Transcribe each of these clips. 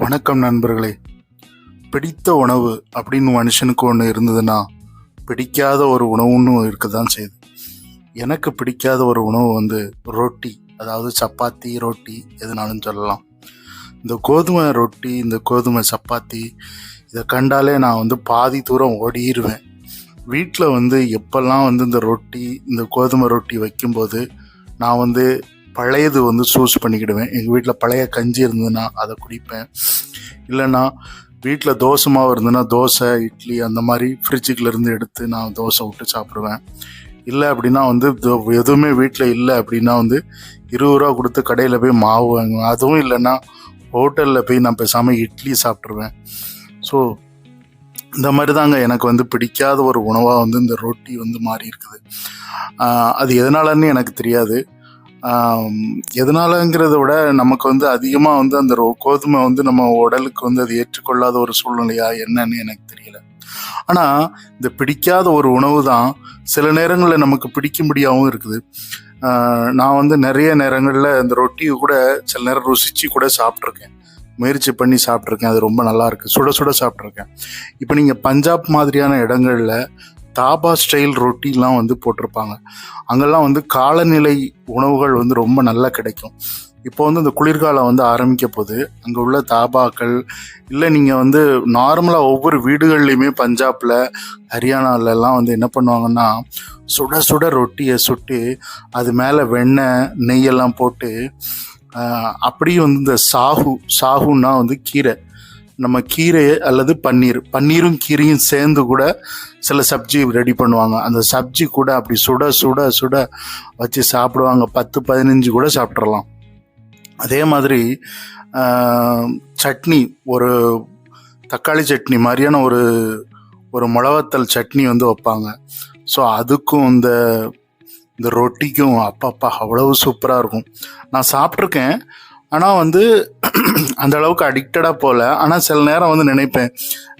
வணக்கம் நண்பர்களே. பிடித்த உணவு அப்படின்னு மனுஷனுக்கு ஒன்று இருந்ததுன்னா பிடிக்காத ஒரு உணவுன்னு இருக்க தான் செய்யுது. எனக்கு பிடிக்காத ஒரு உணவு ரொட்டி, அதாவது சப்பாத்தி ரொட்டி எதுனாலும் சொல்லலாம். இந்த கோதுமை ரொட்டி, இந்த கோதுமை சப்பாத்தி இதை கண்டாலே நான் பாதி தூரம் ஓடிடுவேன். வீட்டில் எப்பெல்லாம் இந்த ரொட்டி, இந்த கோதுமை ரொட்டி வைக்கும்போது நான் பழையது சூஸ் பண்ணிக்கிடுவேன். எங்கள் வீட்டில் பழைய கஞ்சி இருந்ததுன்னா அதை குடிப்பேன். இல்லைன்னா வீட்டில் தோசை மாவு இருந்ததுன்னா தோசை, இட்லி அந்த மாதிரி ஃப்ரிட்ஜுக்குலேருந்து எடுத்து நான் தோசை விட்டு சாப்பிடுவேன். இல்லை அப்படின்னா எதுவுமே வீட்டில் இல்லை அப்படின்னா 20 ரூபா கொடுத்து கடையில் போய் மாவு வாங்குவேன். அதுவும் இல்லைன்னா ஹோட்டலில் போய் நான் பேசாமல் இட்லி சாப்பிட்ருவேன். ஸோ இந்த மாதிரி தாங்க எனக்கு பிடிக்காத ஒரு உணவாக இந்த ரொட்டி மாறி இருக்குது. அது எதனாலன்னு எனக்கு தெரியாது. எதனாலங்கிறத விட நமக்கு அதிகமாக அந்த கோதுமை நம்ம உடலுக்கு அது ஏற்றுக்கொள்ளாத ஒரு சூழ்நிலையா என்னன்னு எனக்கு தெரியல. ஆனால் இந்த பிடிக்காத ஒரு உணவு தான் சில நேரங்களில் நமக்கு பிடிக்கும்படியாகவும் இருக்குது. நான் நிறைய நேரங்களில் இந்த ரொட்டியை கூட சில நேரம் ருசிச்சு கூட சாப்பிட்ருக்கேன், முயற்சி பண்ணி சாப்பிட்ருக்கேன். அது ரொம்ப நல்லா இருக்குது, சுட சுட சாப்பிட்ருக்கேன். இப்போ நீங்கள் பஞ்சாப் மாதிரியான இடங்களில் தாபா ஸ்டைல் ரொட்டிலாம் போட்டிருப்பாங்க. அங்கெல்லாம் காலநிலை உணவுகள் ரொம்ப நல்லா கிடைக்கும். இப்போ இந்த குளிர்காலம் ஆரம்பிக்க போது அங்கே உள்ள தாபாக்கள் இல்லை, நீங்கள் நார்மலாக ஒவ்வொரு வீடுகள்லையுமே பஞ்சாபில், ஹரியானாலெல்லாம் என்ன பண்ணுவாங்கன்னா சுட சுட ரொட்டியை சுட்டு அது மேலே வெண்ணெய் நெய்யெல்லாம் போட்டு அப்படியே இந்த சாகுன்னா கீரை, நம்ம கீரை அல்லது பன்னீரும் கீரையும் சேர்ந்து கூட சில சப்ஜி ரெடி பண்ணுவாங்க. அந்த சப்ஜி கூட அப்படி சுட சுட சுட வச்சு சாப்பிடுவாங்க. 10-15 கூட சாப்பிட்றலாம். அதே மாதிரி சட்னி, ஒரு தக்காளி சட்னி மாதிரியான ஒரு மிளகாத்தல் சட்னி வைப்பாங்க. ஸோ அதுக்கும் இந்த ரொட்டிக்கும் அப்பப்பா அவ்வளவு சூப்பராக இருக்கும். நான் சாப்பிட்ருக்கேன். ஆனால் அந்த அளவுக்கு அடிக்டடாக போகல. ஆனால் சில நேரம் நினைப்பேன்,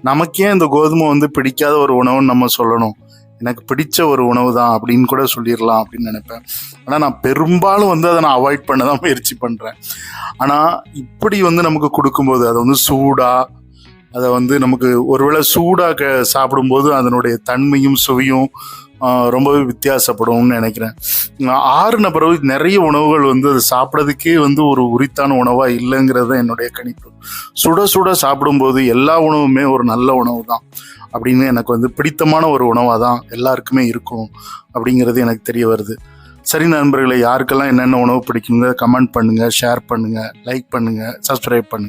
நமக்கே இந்த கோதுமை பிடிக்காத ஒரு உணவுன்னு நம்ம சொல்லணும், எனக்கு பிடிச்ச ஒரு உணவு தான் அப்படின்னு கூட சொல்லிடலாம் அப்படின்னு நினைப்பேன். ஆனால் நான் பெரும்பாலும் அதை நான் அவாய்ட் பண்ண தான் முயற்சி பண்ணுறேன். ஆனால் இப்படி நமக்கு கொடுக்கும்போது அதை சூடாக, அதை நமக்கு ஒருவேளை சூடாக சாப்பிடும்போது அதனுடைய தன்மையும் சுவையும் ரொம்பவே வித்தியாசப்படும்னு நினைக்கிறேன். ஆறுன பிறகு நிறைய உணவுகள் அது சாப்பிட்றதுக்கே ஒரு உரித்தான உணவாக இல்லைங்கிறது தான் என்னுடைய கணிப்பு. சுட சுட சாப்பிடும்போது எல்லா உணவுமே ஒரு நல்ல உணவு தான் அப்படின்னு எனக்கு பிடித்தமான ஒரு உணவாக தான் எல்லாருக்குமே இருக்கும் அப்படிங்கிறது எனக்கு தெரிய வருது. சரி நண்பர்களே, யாருக்கெல்லாம் என்னென்ன உணவு பிடிக்குங்க கமெண்ட் பண்ணுங்கள், ஷேர் பண்ணுங்கள், லைக் பண்ணுங்கள், சப்ஸ்கிரைப் பண்ணுங்கள்.